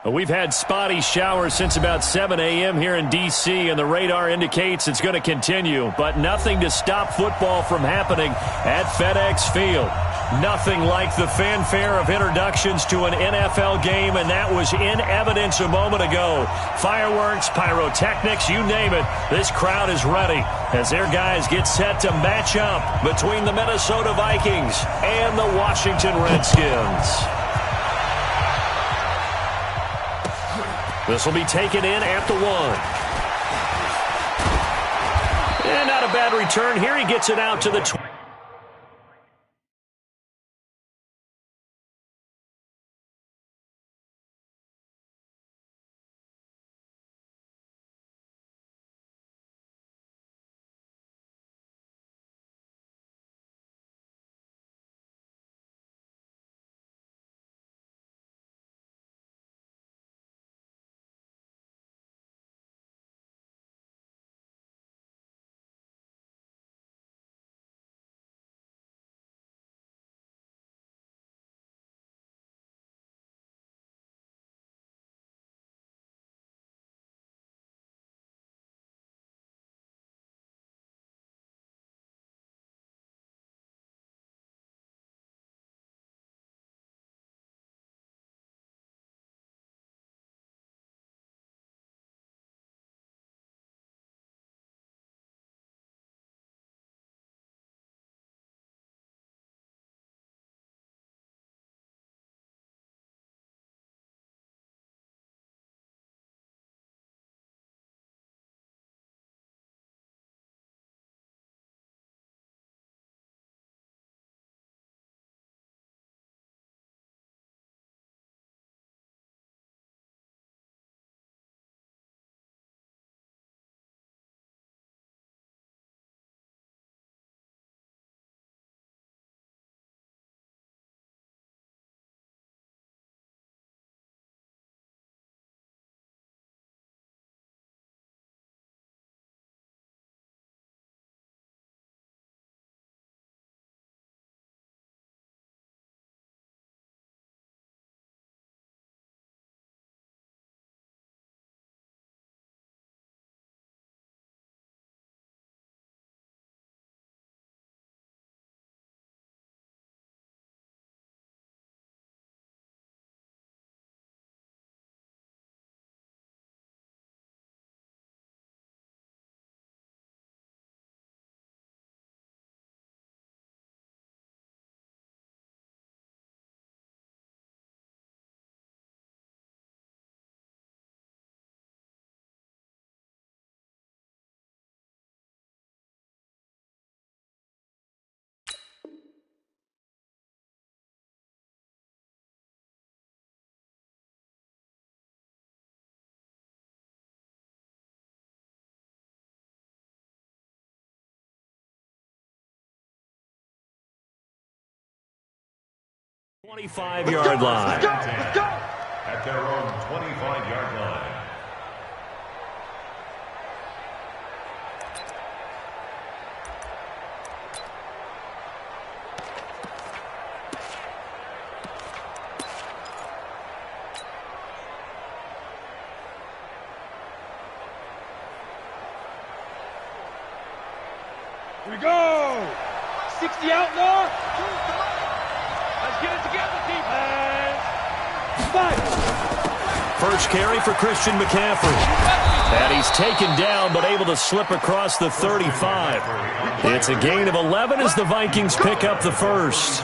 We've had spotty showers since about 7 a.m. here in D.C., and the radar indicates it's going to continue, but nothing to stop football from happening at FedEx Field. Nothing like the fanfare of introductions to an NFL game, and that was in evidence a moment ago. Fireworks, pyrotechnics, you name it, this crowd is ready as their guys get set to match up between the Minnesota Vikings and the Washington Redskins. This will be taken in at the 1. And not a bad return here. He gets it out to the 20. Twenty-five-yard line. At their own 25-yard line. Here we go! 60 outlaw! Let's get it together, defense! First carry for Christian McCaffrey. And he's taken down, but able to slip across the 35. It's a gain of 11 as the Vikings pick up the first.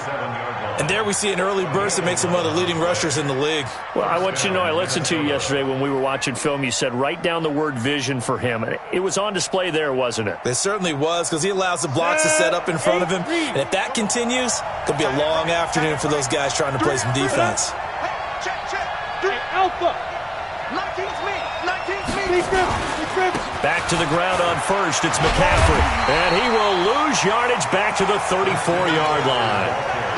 And there we see an early burst that makes him one of the leading rushers in the league. Well, I want you to know, I listened to you yesterday when we were watching film. You said write down the word vision for him. It was on display there, wasn't it? It certainly was, because he allows the blocks to set up in front of him. And if that continues, it could be a long afternoon for those guys trying to play some defense. Hey, Alpha! 19's me! 19's me! Back to the ground on first. It's McCaffrey. And he will lose yardage back to the 34-yard line.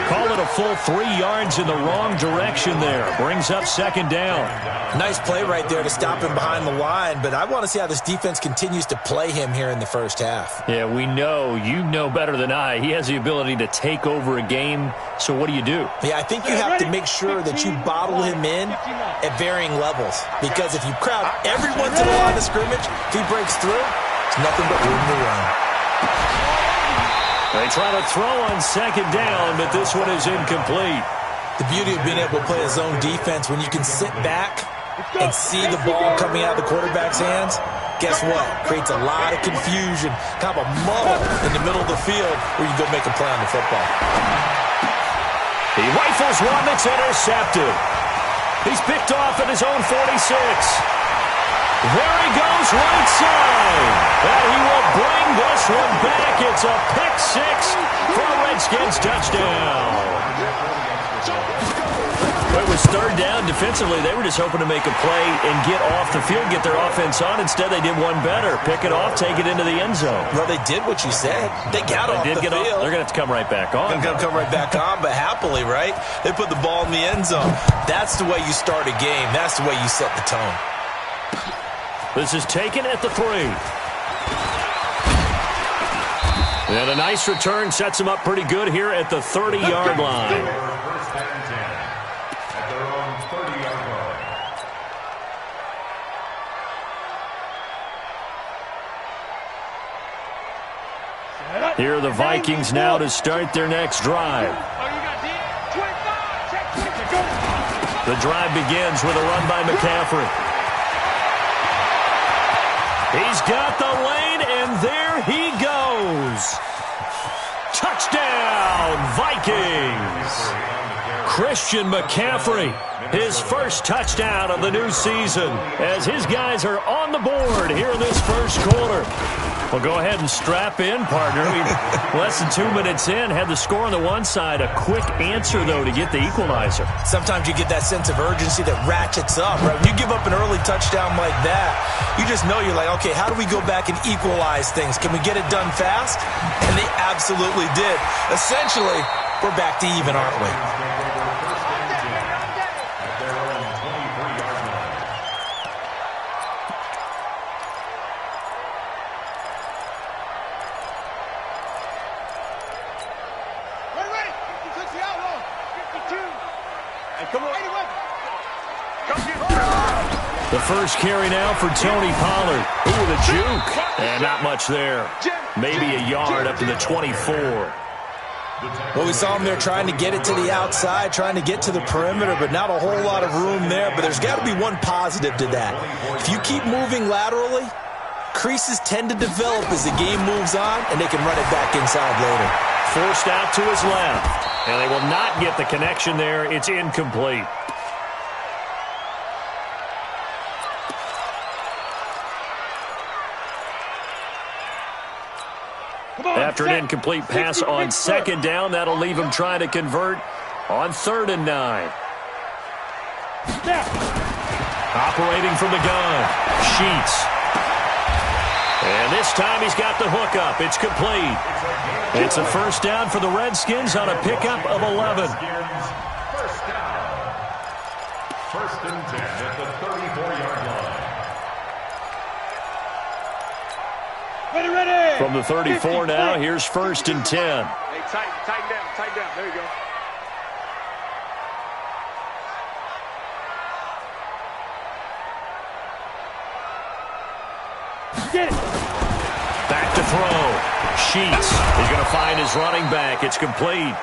Call it a a full 3 yards in the wrong direction there. Brings up second down. Nice play right there to stop him behind the line, but I want to see how this defense continues to play him here in the first half. Yeah, we know. You know better than I. He has the ability to take over a game, so what do? Yeah, I think you have to make sure that you bottle him in at varying levels, because if you crowd everyone to the line of scrimmage, if he breaks through, it's nothing but room to run. They try to throw on second down, but this one is incomplete. The beauty of being able to play a zone defense, when you can sit back and see the ball coming out of the quarterback's hands, guess what? Creates a lot of confusion, kind of a muddle in the middle of the field where you go make a play on the football. He rifles one that's intercepted. He's picked off at his own 46. There he goes right side. And he will bring this one back. It's a pick six for a Redskins touchdown. It was third down. Defensively, they were just hoping to make a play and get off the field, get their offense on. Instead, they did one better. Pick it off, take it into the end zone. Well, they did what you said. They got off the field. They're going to have to come right back on. They're going to come right back on, but happily, right? They put the ball in the end zone. That's the way you start a game. That's the way you set the tone. This is taken at the 3. And a nice return sets them up pretty good here at the 30-yard line. Here are the Vikings now to start their next drive. The drive begins with a run by McCaffrey. He's got the lane, and there he goes. Touchdown, Vikings. Christian McCaffrey, his first touchdown of the new season, as his guys are on the board here in this first quarter. Well, go ahead and strap in, partner. Less than 2 minutes in, had the score on the one side. A quick answer, though, to get the equalizer. Sometimes you get that sense of urgency that ratchets up, right? When you give up an early touchdown like that, you just know you're like, okay, how do we go back and equalize things? Can we get it done fast? And they absolutely did. Essentially, we're back to even, aren't we? The first carry now for Tony Pollard. Ooh, the juke. And not much there. Maybe a yard up to the 24. Well, we saw him there trying to get it to the outside, trying to get to the perimeter, but not a whole lot of room there. But there's got to be one positive to that. If you keep moving laterally, creases tend to develop as the game moves on, and they can run it back inside later. Forced out to his left. And they will not get the connection there. It's incomplete. After an incomplete pass on second down, that'll leave him trying to convert on 3rd and 9. Operating from the gun, Sheets. And this time he's got the hook up. It's complete. It's a first down for the Redskins on a pickup of 11. First down. 1st and 10 at the 34-yard line. Ready. From the 34 now, here's 1st and 10. Hey, tighten down. There you go. Get it. Back to throw. Sheets is going to find his running back. It's complete.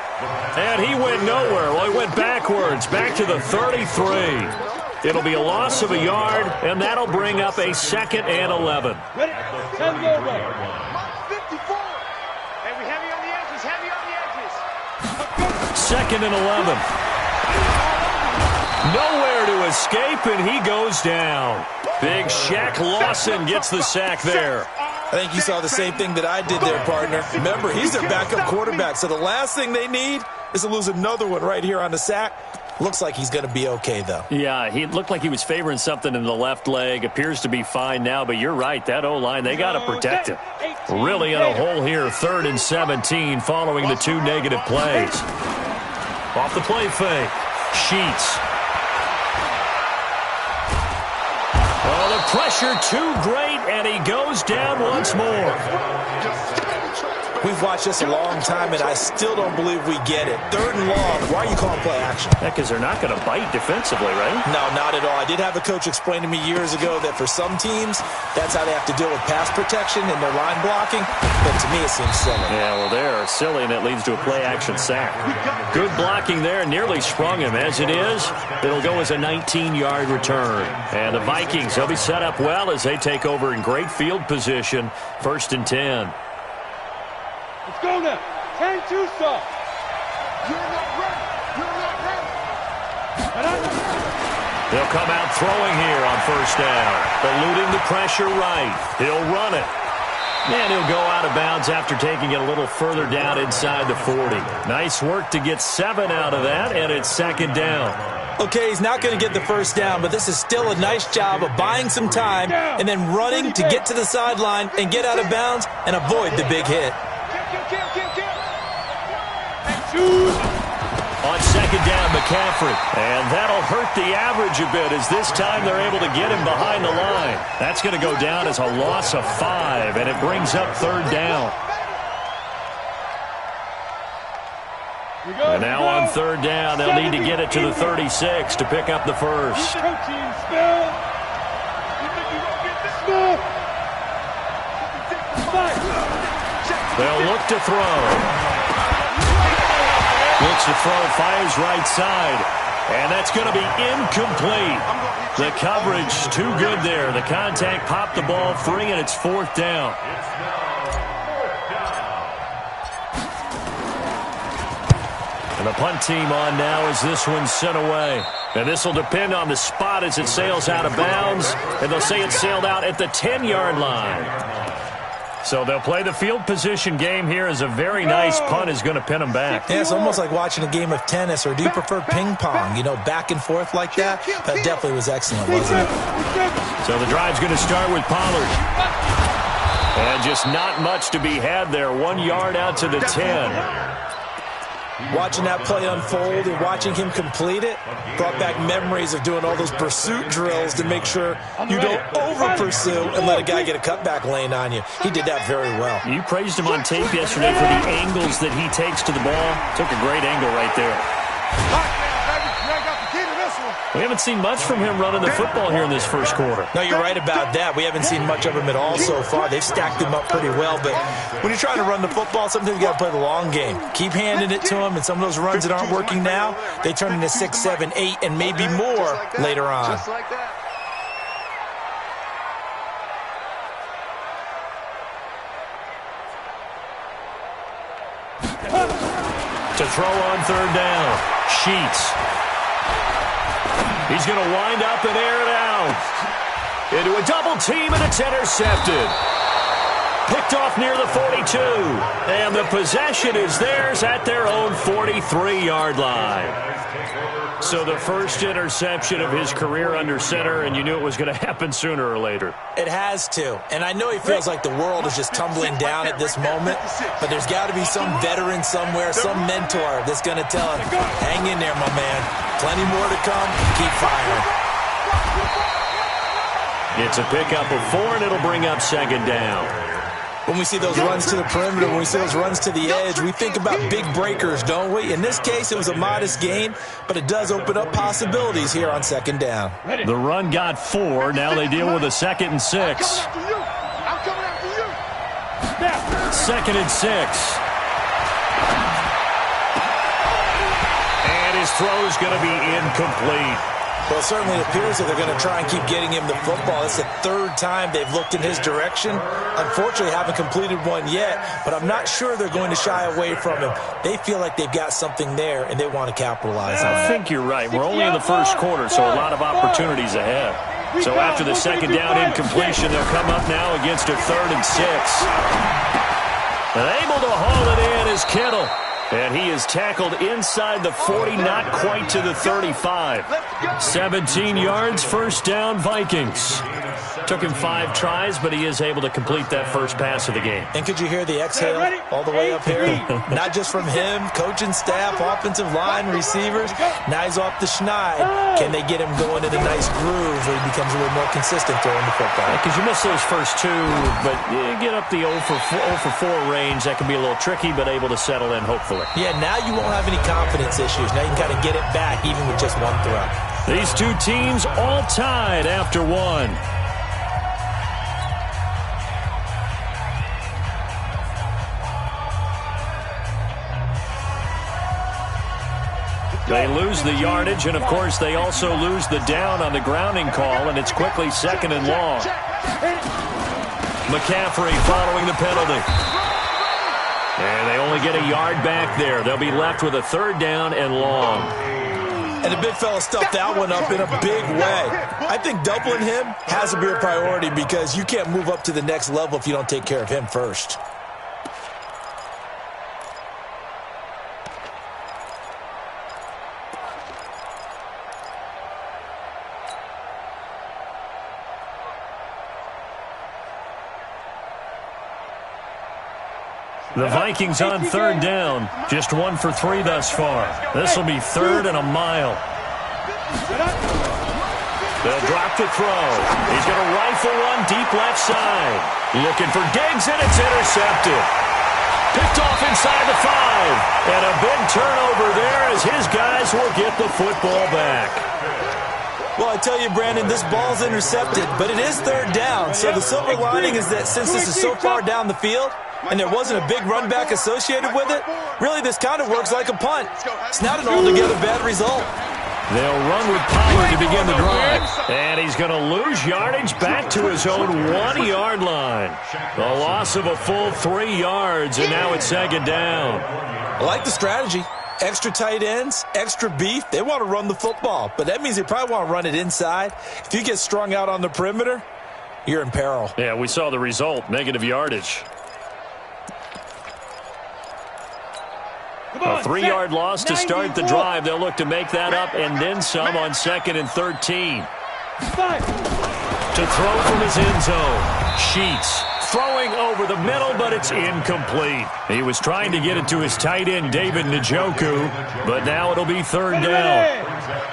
And he went nowhere. Well, he went backwards, back to the 33. It'll be a loss of a yard, and that'll bring up a 2nd and 11. Ready? 10 go. 54. Hey, we heavy on the edges. 2nd and 11. Nowhere to escape, and he goes down. Big Shaq Lawson gets the sack there. I think you saw the same thing that I did there, partner. Remember, he's their backup quarterback, so the last thing they need is to lose another one right here on the sack. Looks like he's going to be okay, though. Yeah, he looked like he was favoring something in the left leg. Appears to be fine now, but you're right. That O-line, they got to protect him. Really in a hole here, 3rd and 17, following the 2 negative plays. Off the play fake. Sheets. Oh, the pressure too great, and he goes down once more. We've watched this a long time, and I still don't believe we get it. 3rd and long. Why are you calling play action? Because they're not going to bite defensively, right? No, not at all. I did have a coach explain to me years ago that for some teams, that's how they have to deal with pass protection and their line blocking. But to me, it seems silly. Yeah, well, they're silly, and it leads to a play action sack. Good blocking there. Nearly sprung him. As it is, it'll go as a 19-yard return. And the Vikings, they'll be set up well as they take over in great field position. 1st and 10. Let's go now. 10-2 stop. You're not ready. They'll come out throwing here on 1st down. Eluding the pressure right. He'll run it. And he'll go out of bounds after taking it a little further down inside the 40. Nice work to get 7 out of that, and it's 2nd down. Okay, he's not going to get the 1st down, but this is still a nice job of buying some time and then running to get to the sideline and get out of bounds and avoid the big hit. On 2nd down, McCaffrey. And that'll hurt the average a bit as this time they're able to get him behind the line. That's going to go down as a loss of 5, and it brings up 3rd down. And now on 3rd down, they'll need to get it to the 36 to pick up the first. They'll look to throw. Looks to throw, fires right side. And that's going to be incomplete. The coverage too good there. The contact popped the ball free, and it's 4th down. And the punt team on now as this one's sent away. And this will depend on the spot as it sails out of bounds. And they'll say it sailed out at the 10-yard line. So they'll play the field position game here as a very nice punt is going to pin them back. Yeah, it's almost like watching a game of tennis, or do you prefer ping pong? You know, back and forth like that? That definitely was excellent, wasn't it? So the drive's going to start with Pollard. And just not much to be had there. 1 yard out to the 10. Watching that play unfold and watching him complete it brought back memories of doing all those pursuit drills to make sure you don't over-pursue and let a guy get a cutback lane on you. He did that very well. You praised him on tape yesterday for the angles that he takes to the ball. Took a great angle right there. We haven't seen much from him running the football here in this first quarter. No, you're right about that. We haven't seen much of him at all so far. They've stacked him up pretty well, but when you're trying to run the football, sometimes you got to play the long game. Keep handing it to him, and some of those runs that aren't working now, they turn into 6, 7, 8, and maybe more later on. To throw on 3rd down, Sheets. He's going to wind up and air it out. Into a double team, and it's intercepted. Picked off near the 42. And the possession is theirs at their own 43-yard line. So the first interception of his career under center, and you knew it was going to happen sooner or later. It has to. And I know he feels like the world is just tumbling down at this moment, but there's got to be some veteran somewhere, some mentor that's going to tell him, hang in there, my man. Plenty more to come. Keep firing. It's a pickup of 4, and it'll bring up 2nd down. When we see those runs to the perimeter, when we see those runs to the edge, we think about big breakers, don't we? In this case, it was a modest gain, but it does open up possibilities here on 2nd down. The run got 4. Now they deal with a 2nd and 6. 2nd and 6. And his throw is going to be incomplete. Well, it certainly appears that they're going to try and keep getting him the football. It's the 3rd time they've looked in his direction. Unfortunately, haven't completed one yet, but I'm not sure they're going to shy away from him. They feel like they've got something there, and they want to capitalize on it. I think you're right. We're only in the first quarter, so a lot of opportunities ahead. So after the 2nd down incompletion, they'll come up now against a 3rd and 6. And able to haul it in is Kittle. And he is tackled inside the 40, not quite to the 35. 17 yards, 1st down, Vikings. Took him 5 tries, but he is able to complete that first pass of the game. And could you hear the exhale all the way up here? Not just from him, coaching staff, offensive line, receivers. Now he's off the schneid. Can they get him going in a nice groove where he becomes a little more consistent throwing the football? Because you miss those first 2, but you get up the 0 for 4 range. That can be a little tricky, but able to settle in, hopefully. Yeah, now you won't have any confidence issues. Now you can kind of get it back, even with just one throw. These two teams all tied after 1. They lose the yardage, and, of course, they also lose the down on the grounding call, and it's quickly 2nd and long. McCaffrey following the penalty. And they only get a yard back there. They'll be left with a 3rd down and long. And the big fella stuffed that one up in a big way. I think doubling him has to be a priority because you can't move up to the next level if you don't take care of him first. The Vikings on 3rd down. Just 1 for 3 thus far. This will be 3rd and a mile. They'll drop to throw. He's going to rifle one deep left side. Looking for Diggs, and it's intercepted. Picked off inside the 5. And a big turnover there as his guys will get the football back. Well, I tell you, Brandon, this ball's intercepted, but it is 3rd down. So the silver lining is that since this is so far down the field, and there wasn't a big run back associated with it, really this kind of works like a punt. It's not an altogether bad result. They'll run with Pollard to begin the drive. And he's going to lose yardage back to his own 1-yard line. The loss of a full 3 yards, and now it's 2nd down. I like the strategy. Extra tight ends, extra beef. They want to run the football, but that means they probably want to run it inside. If you get strung out on the perimeter, you're in peril. Yeah, we saw the result, negative yardage. A 3-yard loss to start the drive. They'll look to make that up and then some on 2nd and 13. To throw from his end zone. Sheets throwing over the middle, but it's incomplete. He was trying to get it to his tight end, David Njoku, but now it'll be 3rd down.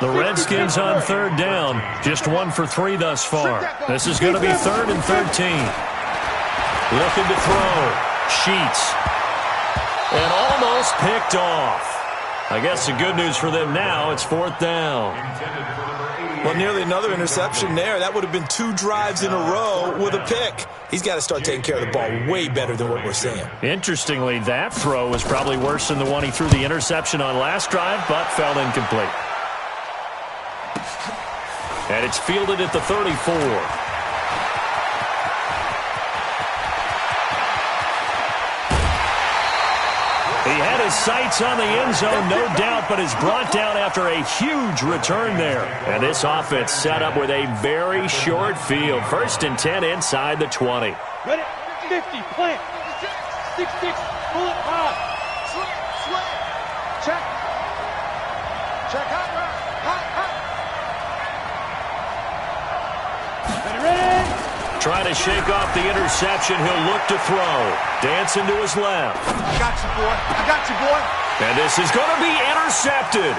The Redskins on 3rd down. Just 1 for 3 thus far. This is going to be 3rd and 13. Looking to throw. Sheets. And almost picked off. I guess the good news for them now, it's 4th down. Well, nearly another interception there. That would have been 2 drives in a row with a pick. He's got to start taking care of the ball way better than what we're seeing. Interestingly, that throw was probably worse than the one he threw the interception on last drive, but fell incomplete. And it's fielded at the 34. He had his sights on the end zone, no doubt, but is brought down after a huge return there. And this offense set up with a very short field. 1st and 10 inside the 20. Ready? 50, plant. 6, bullet pop. Check. Check, hot. Ready? Trying to shake off the interception. He'll look to throw. Dancing to his left. I got you, boy. And this is going to be intercepted.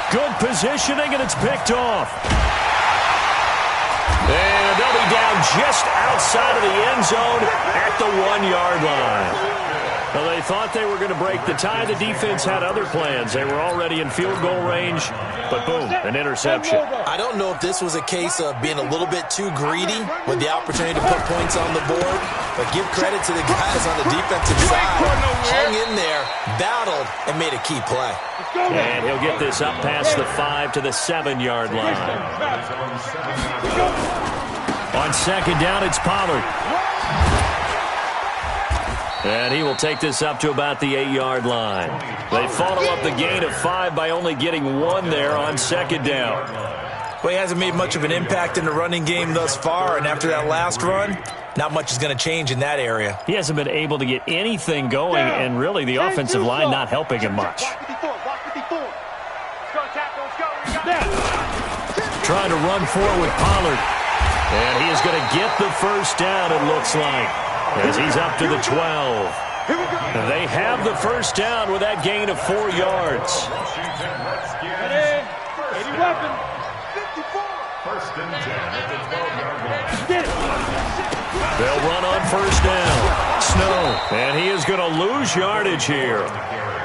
Good positioning, and it's picked off. And they'll be down just outside of the end zone at the 1-yard line. Well, they thought they were going to break the tie. The defense had other plans. They were already in field goal range, but boom, an interception. I don't know if this was a case of being a little bit too greedy with the opportunity to put points on the board, but give credit to the guys on the defensive side. Hung in there, battled, and made a key play. And he'll get this up past the 5 to the 7-yard line. On 2nd down, it's Pollard. And he will take this up to about the 8-yard line. They follow up the gain of 5 by only getting 1 there on 2nd down. Well, he hasn't made much of an impact in the running game thus far, and after that last run, not much is going to change in that area. He hasn't been able to get anything going, and really the offensive line not helping him much. Trying to run forward with Pollard. And he is going to get the first down, it looks like, as he's up to the 12. They have the first down with that gain of 4 yards. First and 10 at the 12-yard line. They'll run on first down. Snow, and he is going to lose yardage here.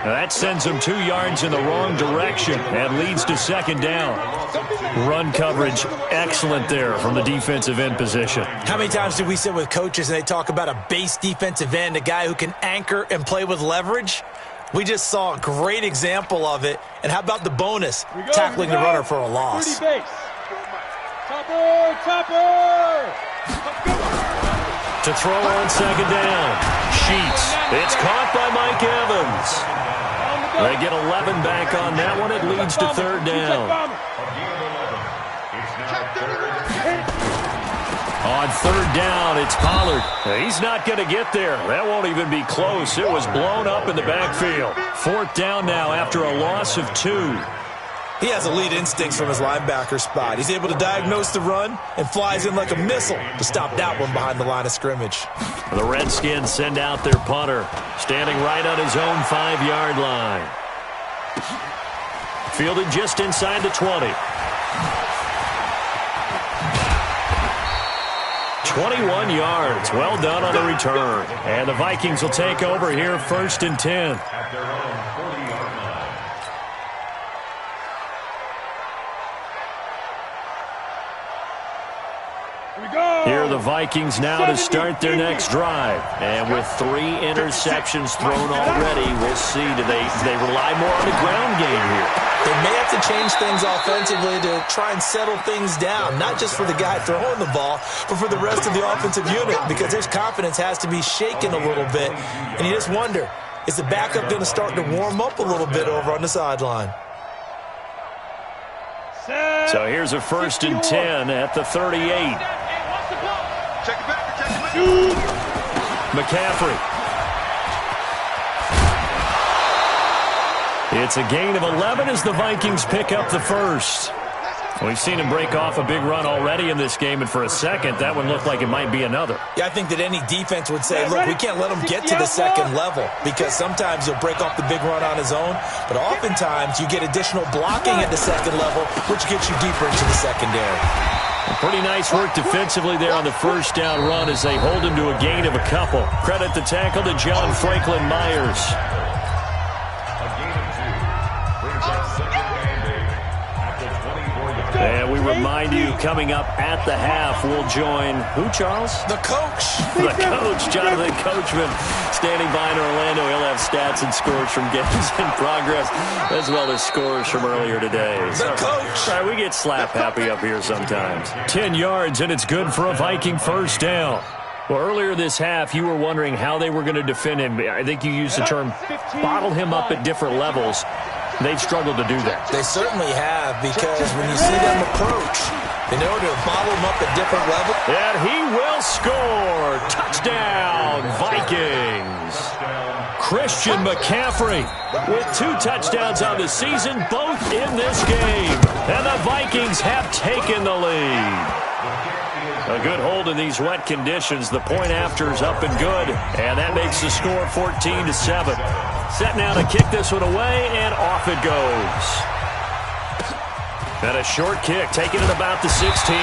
Now that sends him 2 yards in the wrong direction and leads to second down. Run coverage, excellent there from the defensive end position. How many times do we sit with coaches and they talk about a base defensive end, a guy who can anchor and play with leverage? We just saw a great example of it. And how about the bonus, tackling the runner for a loss? Topper! To throw on second down. Sheets. It's caught by Mike Evans. They get 11 back on that one. It leads to third down. On third down, it's Pollard. He's not going to get there. That won't even be close. It was blown up in the backfield. Fourth down now after a loss of 2. He has elite instincts from his linebacker spot. He's able to diagnose the run and flies in like a missile to stop that one behind the line of scrimmage. The Redskins send out their punter, standing right on his own 5-yard line. Fielded just inside the 20. 21 yards. Well done on the return. And the Vikings will take over here first and 10. At their own 40-yard line. Here are the Vikings now to start their next drive. And with 3 interceptions thrown already, we'll see. Do they rely more on the ground game here? They may have to change things offensively to try and settle things down, not just for the guy throwing the ball, but for the rest of the offensive unit, because his confidence has to be shaken a little bit. And you just wonder, is the backup going to start to warm up a little bit over on the sideline? So here's a first and 10 at the 38. McCaffrey. It's a gain of 11 as the Vikings pick up the first. We've seen him break off a big run already in this game, and for a second, that one looked like it might be another. Yeah, I think that any defense would say, look, we can't let him get to the second level, because sometimes he'll break off the big run on his own, but oftentimes you get additional blocking at the second level, which gets you deeper into the secondary. Pretty nice work defensively there on the first down run as they hold him to a gain of a couple. Credit the tackle to John Franklin Myers. And we remind you, coming up at the half, we'll join who, Charles? The coach. The coach, Jonathan Coachman, standing by in Orlando. He'll have stats and scores from games in progress, as well as scores from earlier today. The coach. All right, we get slap happy up here sometimes. 10 yards, and it's good for a Viking first down. Well, earlier this half, you were wondering how they were going to defend him. I think you used the term bottle him up at different levels. They've struggled to do that. They certainly have, because when you see them approach, they know to bottle them up at different levels. And he will score. Touchdown, Vikings. Christian McCaffrey with 2 touchdowns on the season, both in this game. And the Vikings have taken the lead. A good hold in these wet conditions. The point after is up and good. And that makes the score 14-7. Set now to kick this one away, and off it goes. And a short kick, taking it about the 16.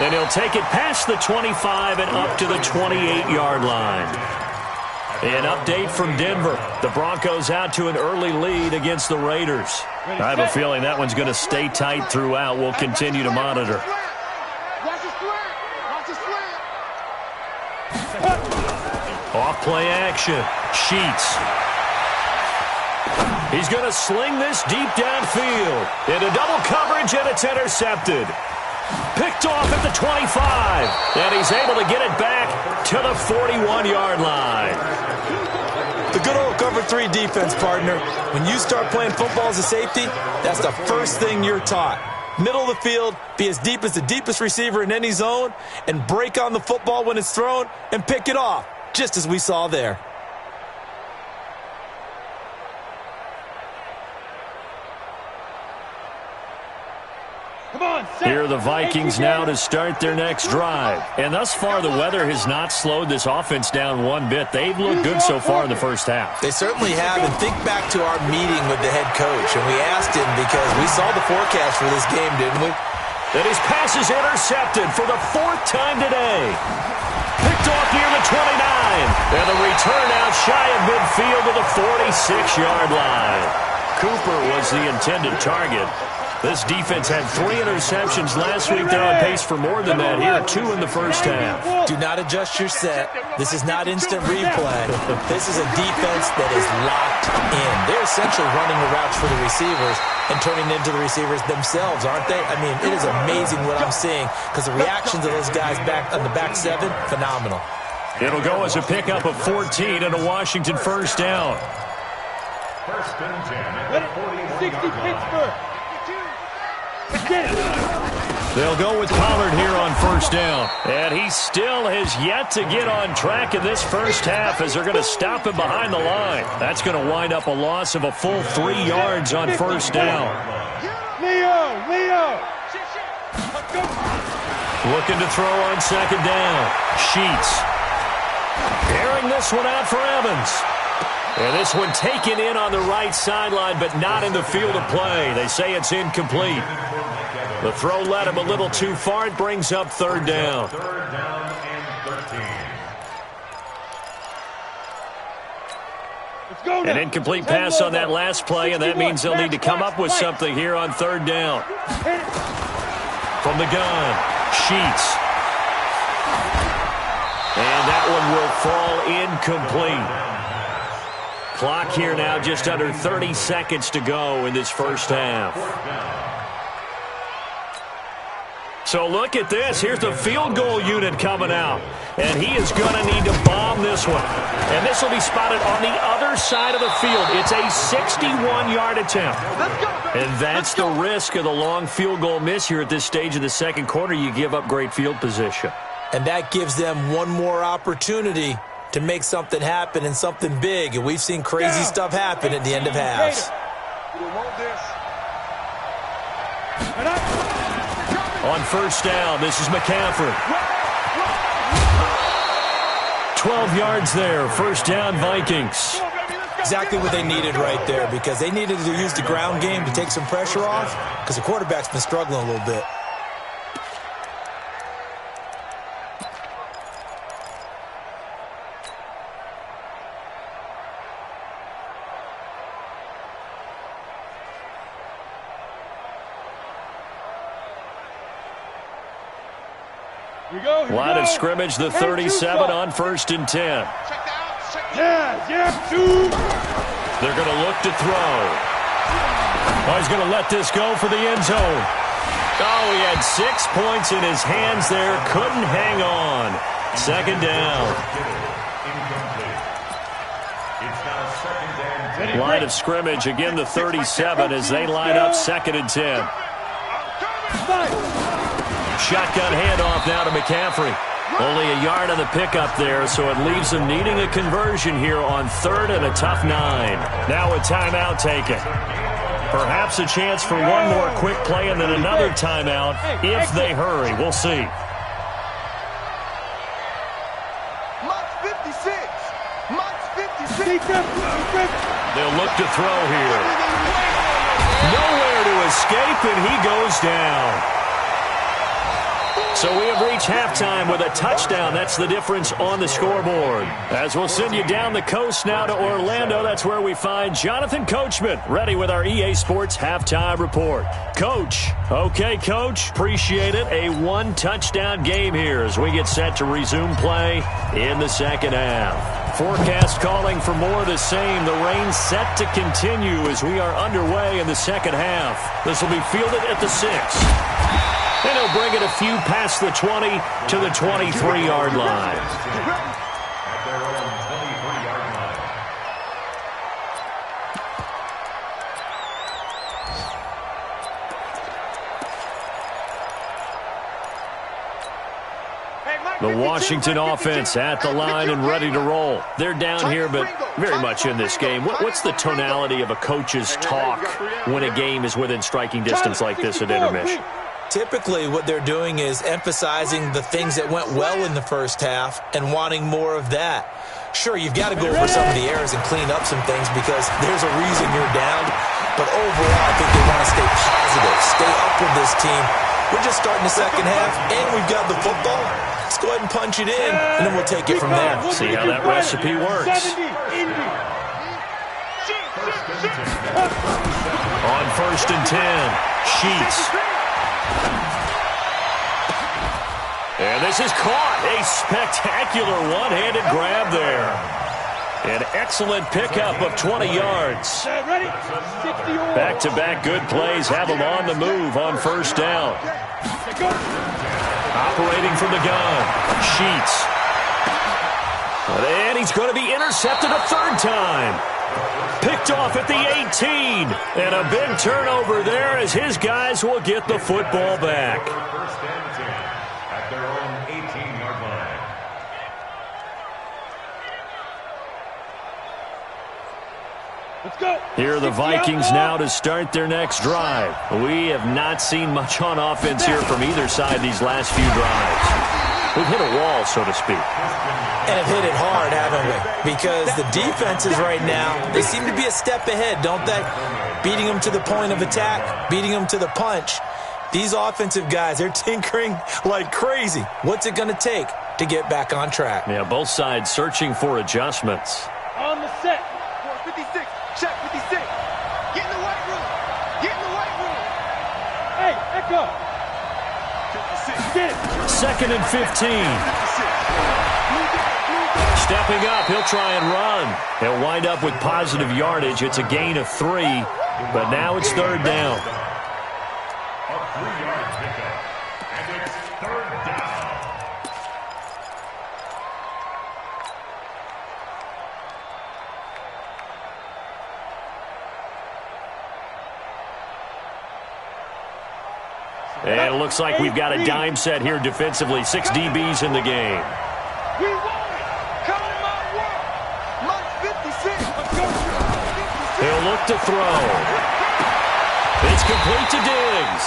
And he'll take it past the 25 and up to the 28-yard line. An update from Denver. The Broncos out to an early lead against the Raiders. I have a feeling that one's going to stay tight throughout. We'll continue to monitor. Off play action. Sheets. He's going to sling this deep downfield. Into double coverage, and it's intercepted. Picked off at the 25. And he's able to get it back to the 41-yard line. The good old cover 3 defense, partner. When you start playing football as a safety, that's the first thing you're taught. Middle of the field, be as deep as the deepest receiver in any zone, and break on the football when it's thrown and pick it off, just as we saw there. Here are the Vikings now to start their next drive. And thus far, the weather has not slowed this offense down one bit. They've looked good so far in the first half. They certainly have. And think back to our meeting with the head coach. And we asked him because we saw the forecast for this game, didn't we? And his pass is intercepted for the 4th time today. Picked off near the 29. And the return out shy of midfield to the 46-yard line. Cooper was the intended target. This defense had 3 interceptions last week. They're on pace for more than that here, 2 in the first half. Do not adjust your set. This is not instant replay. This is a defense that is locked in. They're essentially running the routes for the receivers and turning into the receivers themselves, aren't they? I mean, it is amazing what I'm seeing because the reactions of those guys back on the back 7, phenomenal. It'll go as a pickup of 14 and a Washington first down. First and 10 at the 60 Pittsburgh. They'll go with Pollard here on first down. And he still has yet to get on track in this first half as they're going to stop him behind the line. That's going to wind up a loss of a full 3 yards on first down. Leo. Looking to throw on second down. Sheets. Airing this one out for Evans. And this one taken in on the right sideline, but not in the field of play. They say it's incomplete. The throw led him a little too far. It brings up third down. Third down and 13. An incomplete pass on that last play, and that means they'll need to come up with something here on third down. From the gun, Sheets. And that one will fall incomplete. Clock here now just under 30 seconds to go in this first half. So look at this. Here's the field goal unit coming out. And he is going to need to bomb this one. And this will be spotted on the other side of the field. It's a 61-yard attempt. And that's the risk of the long field goal miss here at this stage of the second quarter. You give up great field position. And that gives them one more opportunity to make something happen and something big. And we've seen crazy stuff happen at the end of halves. On first down, this is McCaffrey. 12 yards there. First down, Vikings. Exactly what they needed right there because they needed to use the ground game to take some pressure off because the quarterback's been struggling a little bit. Line of scrimmage, the 37 on first and 10. They're going to look to throw. Oh, he's going to let this go for the end zone. Oh, he had 6 points in his hands there. Couldn't hang on. Second down. Line of scrimmage, again the 37 as they line up second and 10. Shotgun handoff now to McCaffrey. Only a yard on the pickup there, so it leaves them needing a conversion here on third and a tough 9. Now a timeout taken. Perhaps a chance for one more quick play and then another timeout if they hurry. We'll see. They'll look to throw here. Nowhere to escape, and he goes down. So we have reached halftime with a touchdown. That's the difference on the scoreboard. As we'll send you down the coast now to Orlando, that's where we find Jonathan Coachman, ready with our EA Sports Halftime Report. Coach. Okay, Coach. Appreciate it. A one-touchdown game here as we get set to resume play in the second half. Forecast calling for more of the same. The rain set to continue as we are underway in the second half. This will be fielded at the 6. And he'll bring it a few past the 20 to the 23-yard line. At their own 23-yard line. The Washington offense at the line and ready to roll. They're down here, but very much in this game. What's the tonality of a coach's talk when a game is within striking distance like this at intermission? Typically, what they're doing is emphasizing the things that went well in the first half and wanting more of that. Sure, you've got to go over some of the errors and clean up some things because there's a reason you're down. But overall, I think they want to stay positive, stay up with this team. We're just starting the second half, and we've got the football. Let's go ahead and punch it in, and then we'll take it from there. See how that recipe works. On 1st and 10, Sheets. And this is caught. A spectacular one-handed grab there. An excellent pickup of 20 yards. Back-to-back good plays have him on the move on 1st down. Operating from the gun, Sheets. And he's going to be intercepted a 3rd time. Picked off at the 18. And a big turnover there as his guys will get the football back. First and 10 at their own 18-yard line. Let's go. Here are the Vikings now to start their next drive. We have not seen much on offense here from either side these last few drives. We've hit a wall, so to speak. And have hit it hard, haven't we? Because the defenses right now, they seem to be a step ahead, don't they? Beating them to the point of attack, beating them to the punch. These offensive guys, they're tinkering like crazy. What's it going to take to get back on track? Yeah, both sides searching for adjustments. On the set. 56, check 56. Get in the white room. Get in the white room. Hey, Echo. 56. Get it. 2nd and 15. Stepping up, he'll try and run. He'll wind up with positive yardage. It's a gain of 3, but now it's 3rd down. A 3-yard pickup, and it's 3rd down. And it looks like we've got a dime set here defensively. 6 DBs in the game. We won it. Come on, my world. Mark 56. Let's go. 56. He'll look to throw. It's complete to Diggs.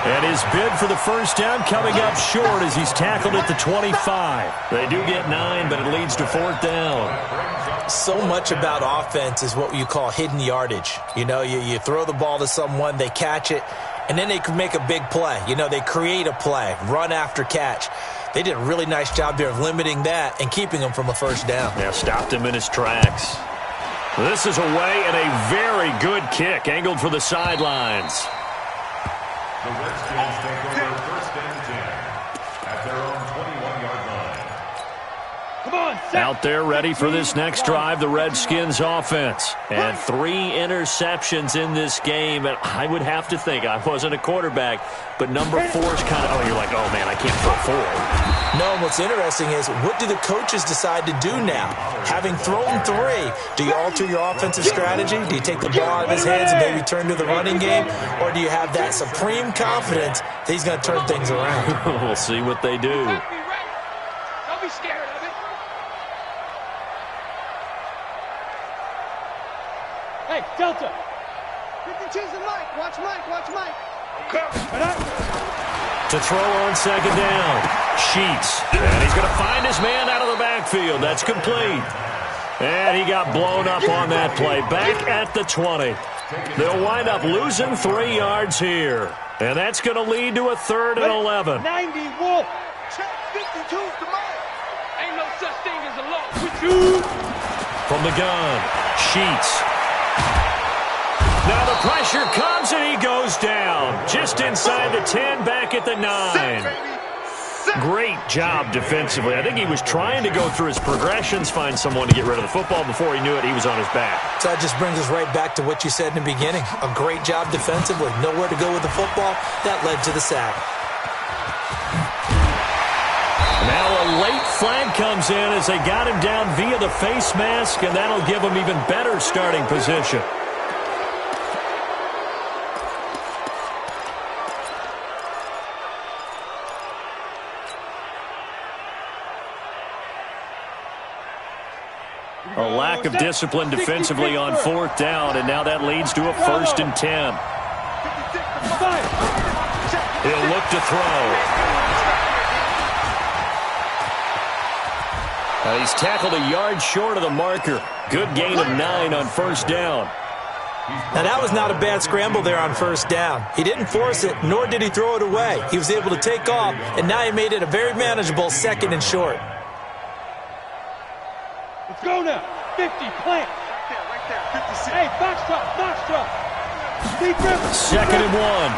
And his bid for the 1st down coming up short as he's tackled at the 25. They do get 9, but it leads to 4th down. So much about offense is what you call hidden yardage. You know, you throw the ball to someone, they catch it, and then they can make a big play. You know, they create a play, run after catch. They did a really nice job there of limiting that and keeping him from a 1st down. Yeah, stopped him in his tracks. This is away and a very good kick, angled for the sidelines. The Redskins take over 1st and 10 at their own 21-yard line. Come on, set. Out there ready for this next drive, the Redskins offense. And 3 interceptions in this game. And I would have to think, I wasn't a quarterback, but number 4 is kind of, you're like, oh, man, I can't throw 4. No, what's interesting is what do the coaches decide to do now? Having thrown 3, do you alter your offensive strategy? Do you take the ball out of his hands and maybe turn to the running game? Or do you have that supreme confidence that he's going to turn things around? We'll see what they do. Be ready. Don't be scared of it. Hey, Delta. 52's the Mike. Watch Mike. Watch Mike. To throw on 2nd down, Sheets. And he's going to find his man out of the backfield. That's complete. And he got blown up on that play. Back at the 20. They'll wind up losing 3 yards here. And that's going to lead to a 3rd and 11. 90 Wolf. Check 52's the Mike. Ain't no such thing as a loss. We do. From the gun, Sheets. Now the pressure comes and he goes down. Just inside the 10, back at the 9. Great job defensively. I think he was trying to go through his progressions, find someone to get rid of the football. Before he knew it, he was on his back. So that just brings us right back to what you said in the beginning. A great job defensively. Nowhere to go with the football. That led to the sack. Now a late flag comes in as they got him down via the face mask, and that'll give him even better starting position. A lack of discipline defensively on 4th down, and now that leads to a 1st and 10. He'll look to throw. He's tackled a yard short of the marker. Good gain of 9 on first down. Now, that was not a bad scramble there on first down. He didn't force it, nor did he throw it away. He was able to take off, and now he made it a very manageable 2nd and short. Let's go now. 50, plant. Right there, 56. Hey, box truck. Deep river. 2nd and 1.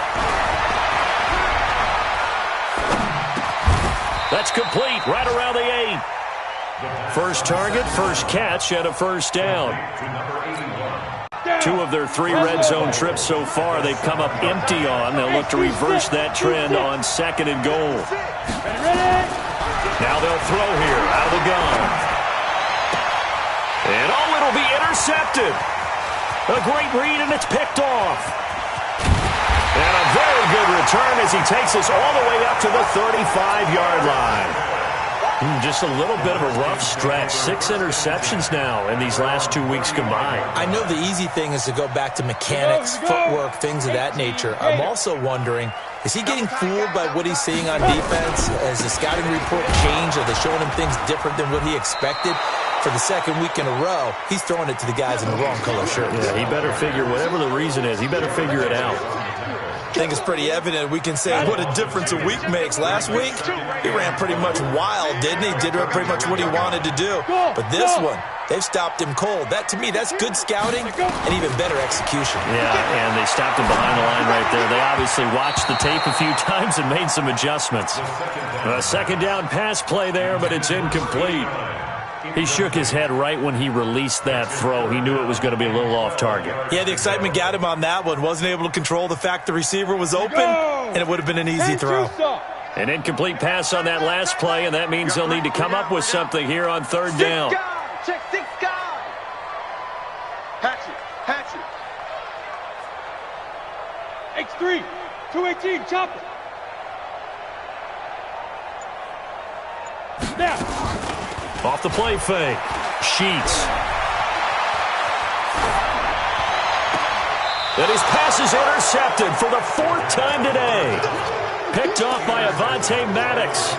That's complete, right around the 8. First target, first catch, and a first down. 2 of their 3 red zone trips so far they've come up empty on. They'll look to reverse that trend on 2nd and goal. Now they'll throw here out of the gun. And it'll be intercepted. A great read, and it's picked off. And a very good return as he takes us all the way up to the 35-yard line. Just a little bit of a rough stretch. 6 interceptions now in these last 2 weeks combined. I know the easy thing is to go back to mechanics, footwork, things of that nature. I'm also wondering, is he getting fooled by what he's seeing on defense? Has the scouting report changed? Are they showing him things different than what he expected? For the 2nd week in a row, he's throwing it to the guys in the wrong color shirts. Yeah, he better figure, whatever the reason is, he better figure it out. I think it's pretty evident. We can say what a difference a week makes. Last week, he ran pretty much wild, didn't he? Did pretty much what he wanted to do. But this one, they've stopped him cold. That, to me, that's good scouting and even better execution. Yeah, and they stopped him behind the line right there. They obviously watched the tape a few times and made some adjustments. A 2nd down pass play there, but it's incomplete. He shook his head right when he released that throw. He knew it was going to be a little off target. Yeah, the excitement got him on that one. Wasn't able to control the fact the receiver was open, and it would have been an easy throw. An incomplete pass on that last play, and that means they'll need to come up with something here on 3rd down. Check 6 guys. Hatchet. X3, 218, chop it. Now. Off the play fake. Sheets. And his pass is intercepted for the 4th time today. Picked off by Avonte Maddox.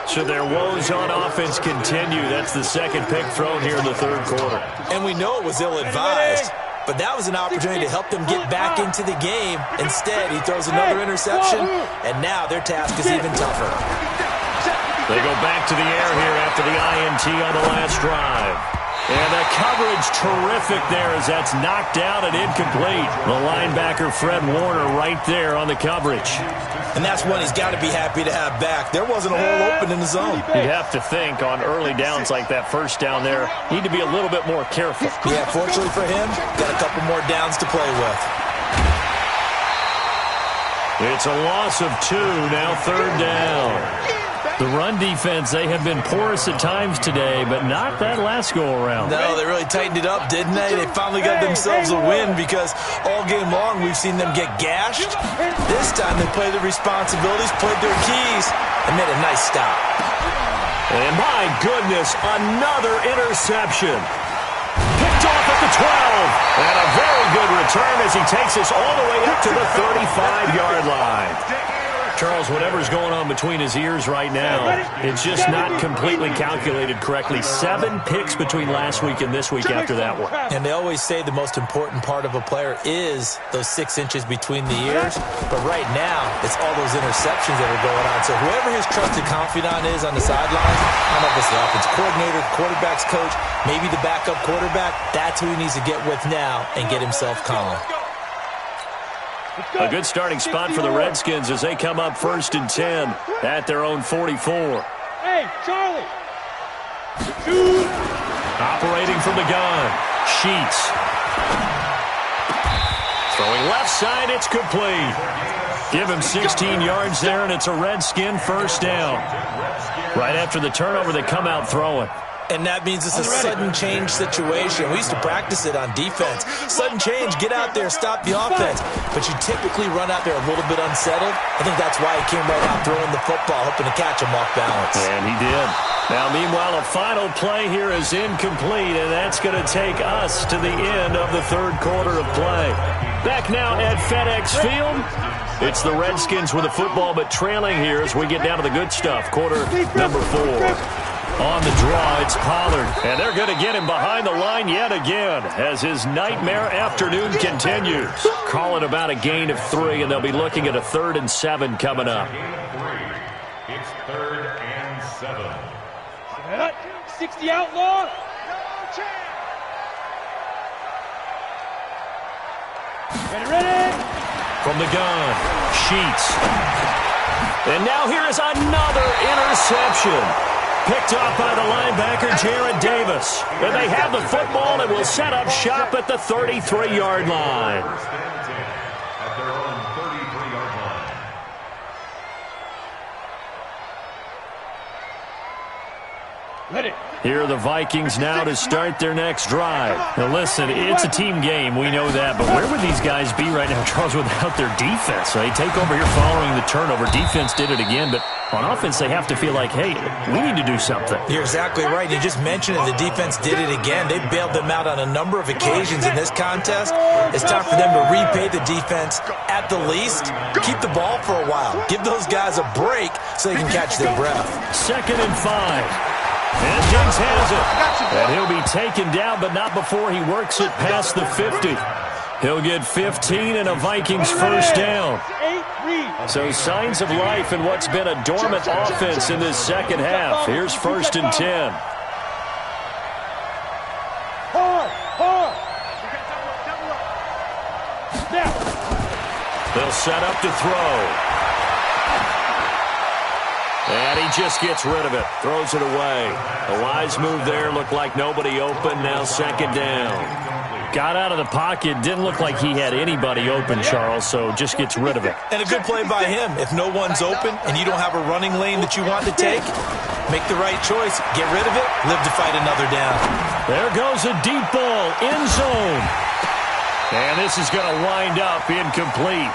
So their woes on offense continue. That's the 2nd pick thrown here in the 3rd quarter. And we know it was ill-advised, but that was an opportunity to help them get back into the game. Instead, he throws another interception, and now their task is even tougher. They go back to the air here after the INT on the last drive. And the coverage terrific there as that's knocked down and incomplete. The linebacker Fred Warner right there on the coverage. And that's one he's got to be happy to have back. There wasn't a hole open in the zone. You'd have to think on early downs like that first down there, need to be a little bit more careful. Yeah, fortunately for him, got a couple more downs to play with. It's a loss of 2, now 3rd down. The run defense, they have been porous at times today, but not that last go-around. No, they really tightened it up, didn't they? They finally got themselves a win because all game long we've seen them get gashed. This time they played their responsibilities, played their keys, and made a nice stop. And my goodness, another interception. Picked off at the 12. And a very good return as he takes us all the way up to the 35-yard line. Charles, whatever's going on between his ears right now, it's just not completely calculated correctly. 7 picks between last week and this week after that one. And they always say the most important part of a player is those 6 inches between the ears. But right now, it's all those interceptions that are going on. So whoever his trusted confidant is on the sidelines, I don't know if it's the offense coordinator, quarterback's coach, maybe the backup quarterback, that's who he needs to get with now and get himself calm. A good starting spot for the Redskins as they come up 1st and 10 at their own 44. Hey, Charlie. Operating from the gun. Sheets. Throwing left side, it's complete. Give him 16 yards there, and it's a Redskin 1st down. Right after the turnover, they come out throwing. And that means it's a sudden change situation. We used to practice it on defense. Sudden change, get out there, stop the offense. But you typically run out there a little bit unsettled. I think that's why he came right out throwing the football, hoping to catch him off balance. And he did. Now, meanwhile, a final play here is incomplete, and that's going to take us to the end of the 3rd quarter of play. Back now at FedEx Field. It's the Redskins with the football, but trailing here as we get down to the good stuff. Quarter number 4. On the draw, it's Pollard. And they're going to get him behind the line yet again as his nightmare afternoon continues. Call it about a gain of 3, and they'll be looking at a 3rd and 7 coming up. It's 3rd and 7. 60 outlaw. Ready. From the gun, Sheets. And now here is another interception. Picked off by the linebacker, Jared Davis. And they have the football and will set up shop at the 33-yard line. First and 10 at their own 33-yard line. Ready. Here are the Vikings now to start their next drive. Now listen, it's a team game, we know that, but where would these guys be right now, Charles, without their defense? They take over here following the turnover. Defense did it again, but on offense they have to feel like, hey, we need to do something. You're exactly right. You just mentioned it. The defense did it again. They bailed them out on a number of occasions in this contest. It's time for them to repay the defense at the least. Keep the ball for a while. Give those guys a break so they can catch their breath. 2nd and 5. And Diggs has it. And he'll be taken down, but not before he works it past the 50. He'll get 15 and a Vikings first down. So signs of life in what's been a dormant offense in this second half. Here's 1st and 10. They'll set up to throw. And he just gets rid of it. Throws it away. A wise move there. Looked like nobody open. Now 2nd down. Got out of the pocket. Didn't look like he had anybody open, Charles, so just gets rid of it. And a good play by him. If no one's open and you don't have a running lane that you want to take, make the right choice. Get rid of it. Live to fight another down. There goes a deep ball. End zone. And this is going to wind up incomplete.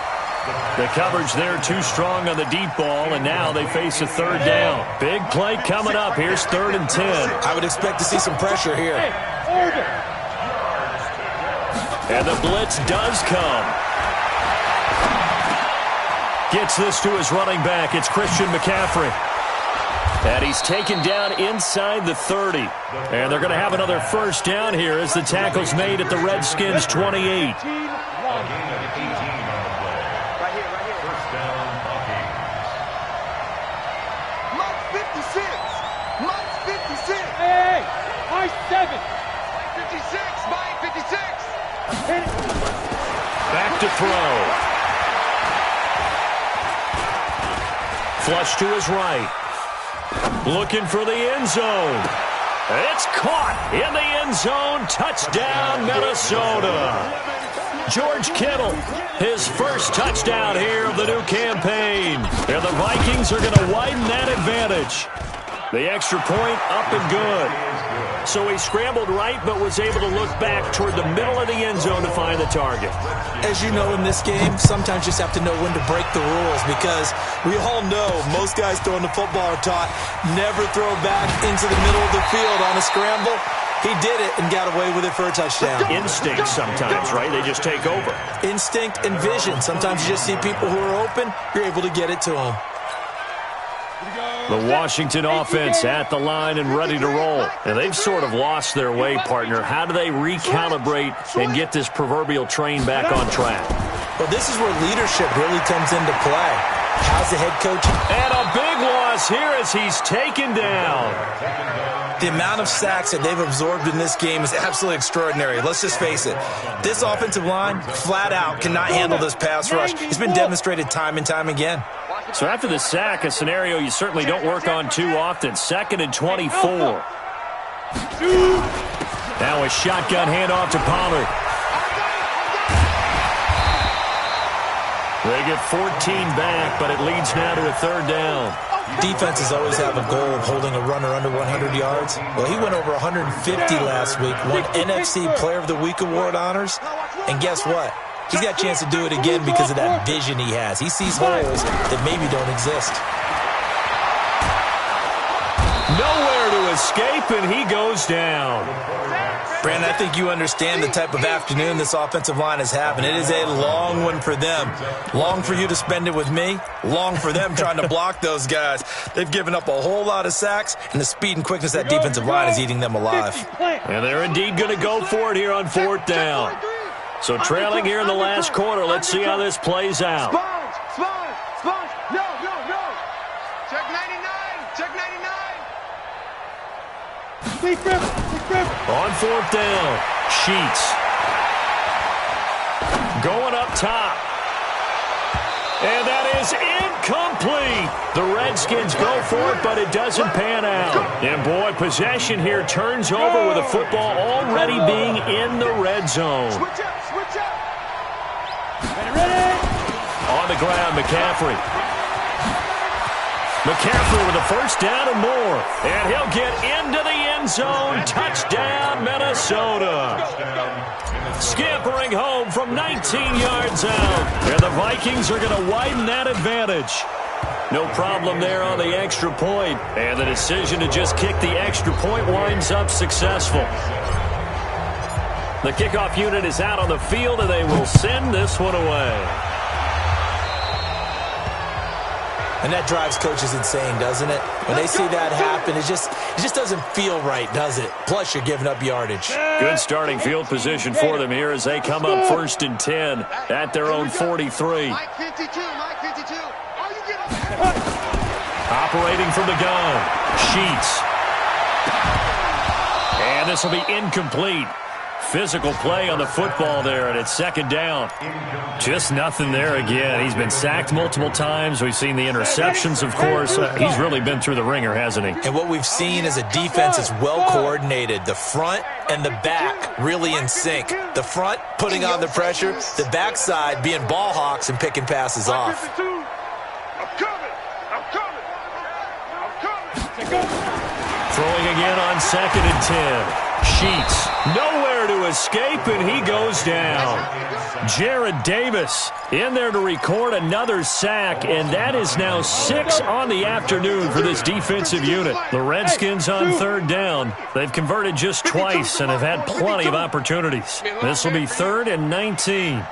The coverage there too strong on the deep ball, and now they face a 3rd down. Big play coming up. Here's 3rd and 10. I would expect to see some pressure here. And the blitz does come. Gets this to his running back. It's Christian McCaffrey. And he's taken down inside the 30. And they're going to have another first down here as the tackle's made at the Redskins' 28. Back to throw. Flush to his right. Looking for the end zone. It's caught in the end zone. Touchdown, Minnesota. George Kittle, his first touchdown here of the new campaign. And the Vikings are going to widen that advantage. The extra point up and good. So he scrambled right, but was able to look back toward the middle of the end zone to find the target. As you know in this game, sometimes you just have to know when to break the rules because we all know most guys throwing the football are taught never throw back into the middle of the field on a scramble. He did it and got away with it for a touchdown. Instinct sometimes, right? They just take over. Instinct and vision. Sometimes you just see people who are open, you're able to get it to them. The Washington offense at the line and ready to roll. And they've sort of lost their way, partner. How do they recalibrate and get this proverbial train back on track? Well, this is where leadership really comes into play. How's the head coach? And a big loss here as he's taken down. The amount of sacks that they've absorbed in this game is absolutely extraordinary. Let's just face it. This offensive line, flat out, cannot handle this pass rush. It's been demonstrated time and time again. So after the sack, a scenario you certainly don't work on too often. 2nd and 24. Now a shotgun handoff to Pollard. They get 14 back, but it leads now to a 3rd down. Defenses always have a goal of holding a runner under 100 yards. Well, he went over 150 last week, won NFC Player of the Week award honors. And guess what? He's got a chance to do it again because of that vision he has. He sees holes that maybe don't exist. Nowhere to escape, and he goes down. Brandon, I think you understand the type of afternoon this offensive line is having. It is a long one for them. Long for you to spend it with me. Long for them trying to block those guys. They've given up a whole lot of sacks, and the speed and quickness of that defensive line is eating them alive. And they're indeed going to go for it here on 4th down. So trailing here in the last quarter. Let's see how this plays out. Sponge. No. Check 99. Check 99. Big grip. On 4th down, Sheets. Going up top. And that is incomplete. The Redskins go for it, but it doesn't pan out. And boy, possession here turns over with the football already being in the red zone. Switch up. Ready. On the ground, McCaffrey with a first down and more. And he'll get into the end zone. Touchdown, Minnesota. Scampering home from 19 yards out. And the Vikings are going to widen that advantage. No problem there on the extra point. And the decision to just kick the extra point winds up successful. The kickoff unit is out on the field, and they will send this one away. And that drives coaches insane, doesn't it? When they see that happen, it just doesn't feel right, does it? Plus, you're giving up yardage. Good starting field position for them here as they come up 1st and 10 at their own 43. Mike 52. Are you getting Operating from the gun, Sheets. And this will be incomplete. Physical play on the football there, and it's 2nd down. Just nothing there again. He's been sacked multiple times. We've seen the interceptions, of course. He's really been through the ringer, hasn't he? And what we've seen is a defense that's well coordinated. The front and the back really in sync. The front putting on the pressure, the backside being ball hawks and picking passes off. I'm coming. Throwing again on 2nd and 10. Sheets, nowhere to escape, and he goes down. Jared Davis in there to record another sack, and that is now 6 on the afternoon for this defensive unit. The Redskins on 3rd down. They've converted just twice and have had plenty of opportunities. This will be 3rd and 19.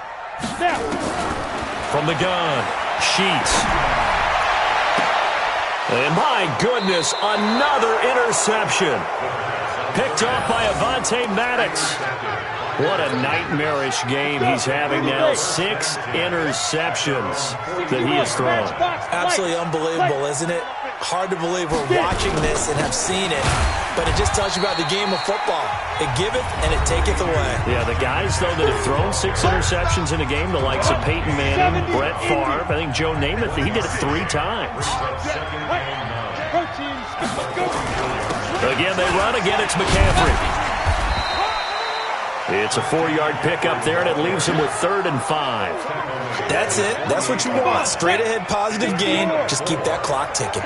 From the gun, Sheets. And my goodness, another interception. Picked off by Avonte Maddox. What a nightmarish game he's having now. 6 interceptions that he has thrown. Absolutely unbelievable, isn't it? Hard to believe we're watching this and have seen it, but it just tells you about the game of football. It giveth and it taketh away. Yeah, the guys, though, that have thrown 6 interceptions in a game, the likes of Peyton Manning, Brett Favre, I think Joe Namath, he did it 3 times. Again, they run. Again, it's McCaffrey. It's a 4-yard pickup there, and it leaves him with 3rd and 5. That's it. That's what you want. Straight ahead, positive gain. Just keep that clock ticking.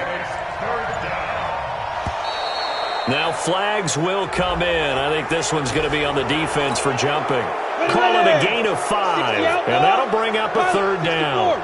Now flags will come in. I think this one's going to be on the defense for jumping. Call it a gain of 5, and that'll bring up a 3rd down.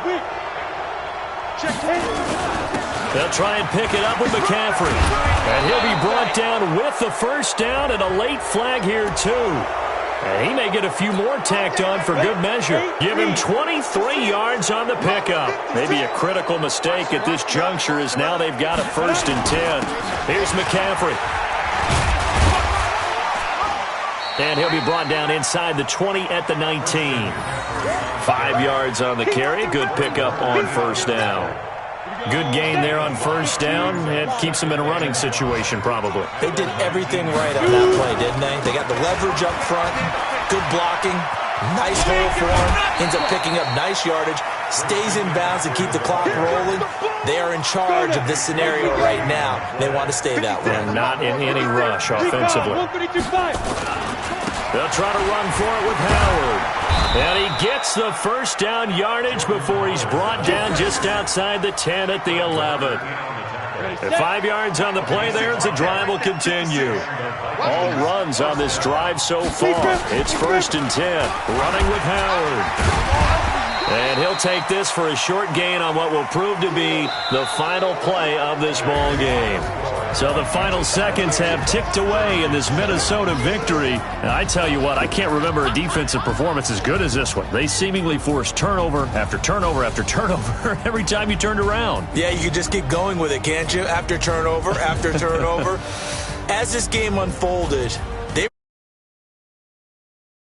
They'll try and pick it up with McCaffrey. And he'll be brought down with the first down and a late flag here, too. And he may get a few more tacked on for good measure. Give him 23 yards on the pickup. Maybe a critical mistake at this juncture as now they've got a 1st and 10. Here's McCaffrey. And he'll be brought down inside the 20 at the 19. 5 yards on the carry. Good pickup on 1st down. Good gain there on 1st down. It keeps them in a running situation, probably. They did everything right on that play, didn't they? They got the leverage up front, good blocking, nice hole for him, ends up picking up nice yardage, stays in bounds to keep the clock rolling. They are in charge of this scenario right now. They want to stay that way. They're not in any rush offensively. They'll try to run for it with Howard. And he gets the first down yardage before he's brought down just outside the 10 at the 11. And 5 yards on the play there as the drive will continue. All runs on this drive so far. It's 1st and 10. Running with Howard. And he'll take this for a short gain on what will prove to be the final play of this ball game. So the final seconds have ticked away in this Minnesota victory. And I tell you what, I can't remember a defensive performance as good as this one. They seemingly forced turnover after turnover after turnover every time you turned around. Yeah, you can just keep going with it, can't you? After turnover, after turnover. As this game unfolded,